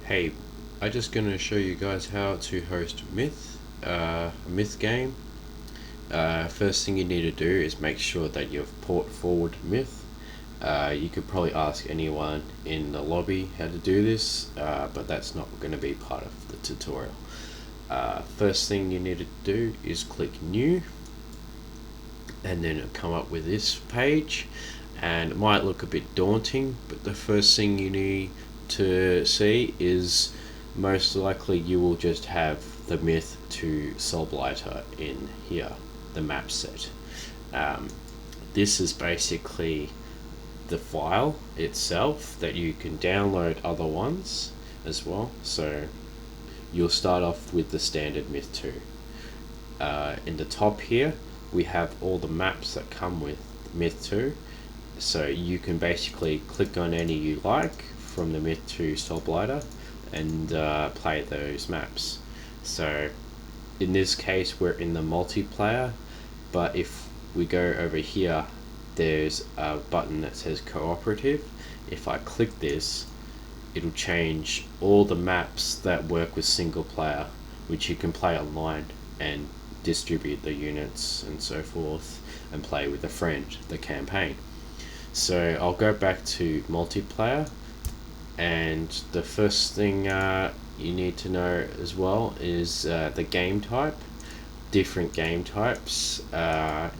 Hey, I'm just going to show you guys how to host a Myth game. First thing you need to do is make sure that you've port forward Myth. You could probably ask anyone in the lobby how to do this, but that's not going to be part of the tutorial. First thing you need to do is click New, and then it'll come up with this page, and it might look a bit daunting, but the first thing you need to see is most likely you will just have the Myth to Soul Blighter in here, the map set. This is basically the file itself that you can download other ones as well. So you'll start off with the standard Myth 2. In the top here we have all the maps that come with Myth 2, so you can basically click on any you like from the Myth 2 Soul Blighter and play those maps. So in this case we're in the multiplayer, but if we go over here there's a button that says cooperative. If I click this, it'll change all the maps that work with single player, which you can play online and distribute the units and so forth and play with a friend, the campaign. So I'll go back to multiplayer, and the first thing you need to know as well is the game type. Different game types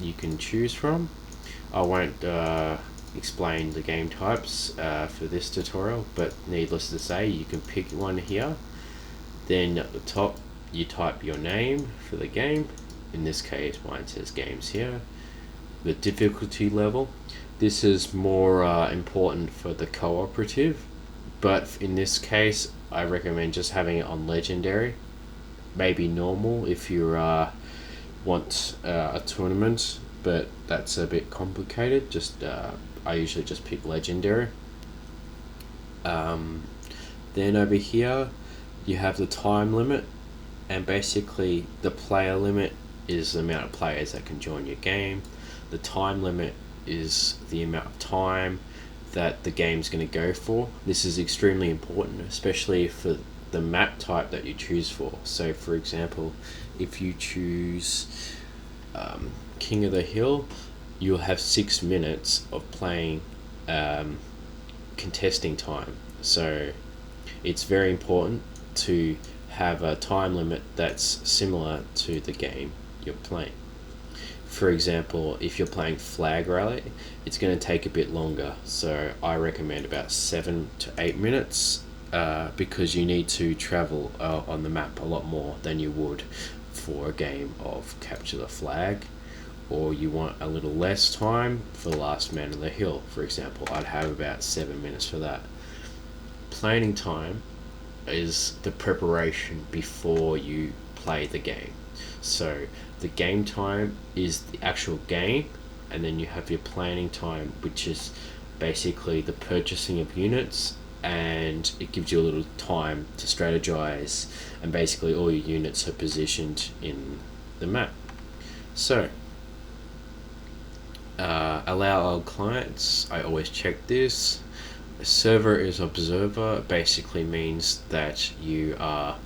you can choose from. I won't explain the game types for this tutorial, but needless to say you can pick one here. Then at the top you type your name for the game. In this case mine says games here. The difficulty level, this is more important for the cooperative, but in this case I recommend just having it on legendary. Maybe normal if you want a tournament, but that's a bit complicated. Just I usually just pick legendary. Then over here you have the time limit, and basically the player limit is the amount of players that can join your game. The time limit is the amount of time that the game's going to go for. This is extremely important, especially for the map type that you choose for. So for example, if you choose King of the Hill, you'll have 6 minutes of playing contesting time. So it's very important to have a time limit that's similar to the game you're playing. For example, if you're playing Flag Rally, it's going to take a bit longer, so I recommend about 7 to 8 minutes because you need to travel on the map a lot more than you would for a game of Capture the Flag. Or you want a little less time for Last Man on the Hill, for example. I'd have about 7 minutes for that. Planning time is the preparation before you play the game. So the game time is the actual game, and then you have your planning time, which is basically the purchasing of units, and it gives you a little time to strategize, and basically all your units are positioned in the map. So allow all clients, I always check this. Server is observer, basically means that you are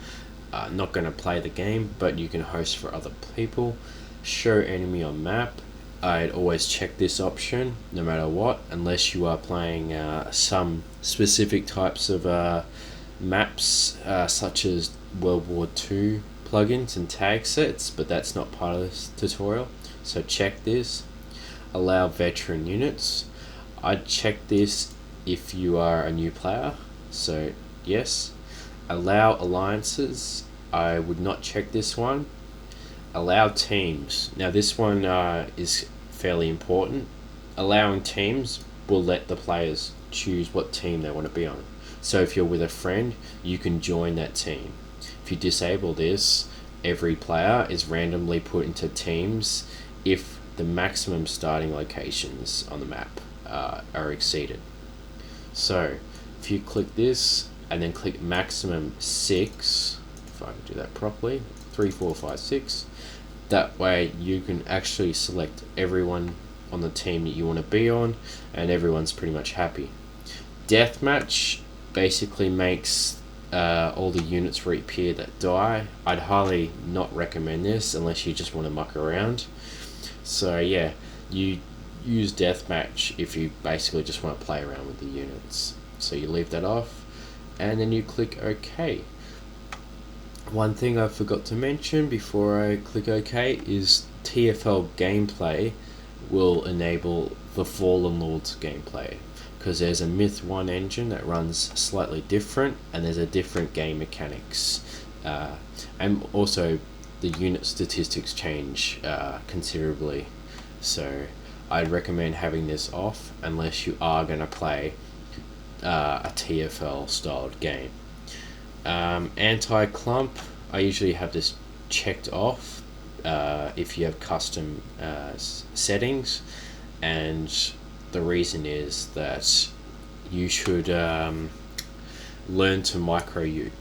not going to play the game, but you can host for other people. Show enemy on map, I'd always check this option no matter what, unless you are playing some specific types of maps such as World War II plugins and tag sets, but that's not part of this tutorial, so check this. Allow veteran units, I'd check this if you are a new player, so yes. Allow alliances, I would not check this one. Allow teams, now this one is fairly important. Allowing teams will let the players choose what team they want to be on. So if you're with a friend, you can join that team. If you disable this, every player is randomly put into teams if the maximum starting locations on the map are exceeded. So if you click this and then click maximum 6, if I can do that properly, 3, 4, 5, 6, that way you can actually select everyone on the team that you want to be on, and everyone's pretty much happy. Deathmatch basically makes all the units reappear that die. I'd highly not recommend this unless you just want to muck around. So yeah, you use deathmatch if you basically just want to play around with the units. So you leave that off, and then you click OK. One thing I forgot to mention before I click OK is TFL gameplay will enable the Fallen Lords gameplay, because there's a Myth 1 engine that runs slightly different, and there's a different game mechanics, and also the unit statistics change considerably. So I'd recommend having this off unless you are going to play a TFL styled game. Anti-clump, I usually have this checked off if you have custom settings, and the reason is that you should learn to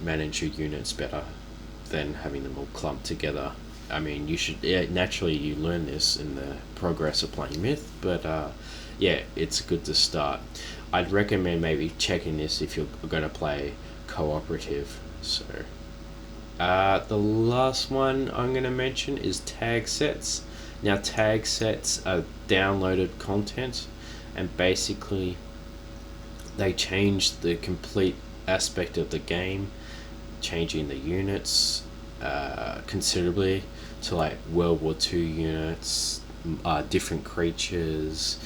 manage your units better than having them all clumped together. I mean, you should naturally you learn this in the progress of playing Myth, but yeah, it's good to start. I'd recommend maybe checking this if you're going to play cooperative. So the last one I'm going to mention is tag sets. Now, tag sets are downloaded content, and basically they change the complete aspect of the game, changing the units considerably to like World War II units, different creatures,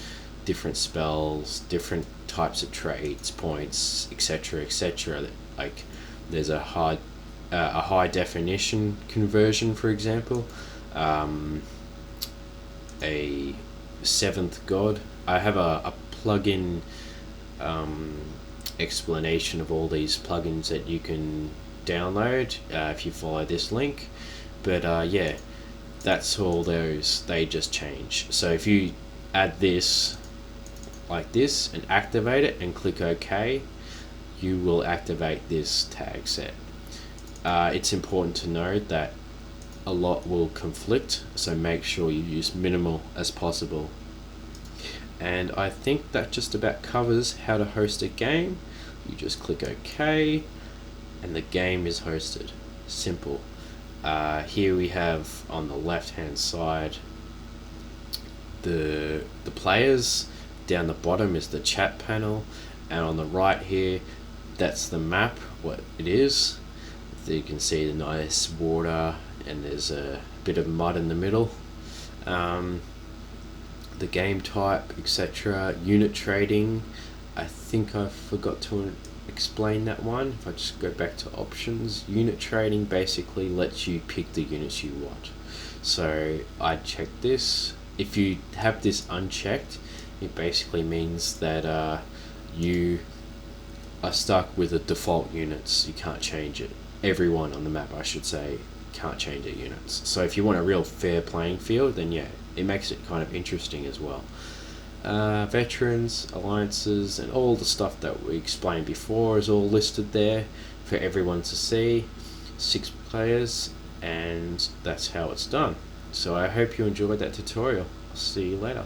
different spells, different types of trades, points, etc., etc. Like there's a high definition conversion, for example, a seventh god. I have a plugin explanation of all these plugins that you can download if you follow this link, but yeah, that's all those, they just change. So if you add this like this and activate it and click OK, you will activate this tag set. It's important to note that a lot will conflict, so make sure you use minimal as possible. And I think that just about covers how to host a game. You just click OK and the game is hosted. Simple. Here we have on the left hand side the players. Down the bottom is the chat panel, and on the right here, that's the map, what it is. So you can see the nice water, and there's a bit of mud in the middle. The game type, etc. Unit trading, I think I forgot to explain that one. If I just go back to options, unit trading basically lets you pick the units you want. So I'd check this. If you have this unchecked, it basically means that you are stuck with the default units. You can't change it. Everyone on the map, I should say, can't change their units. So if you want a real fair playing field, then yeah, it makes it kind of interesting as well. Veterans, alliances, and all the stuff that we explained before is all listed there for everyone to see. 6 players, and that's how it's done. So I hope you enjoyed that tutorial. I'll see you later.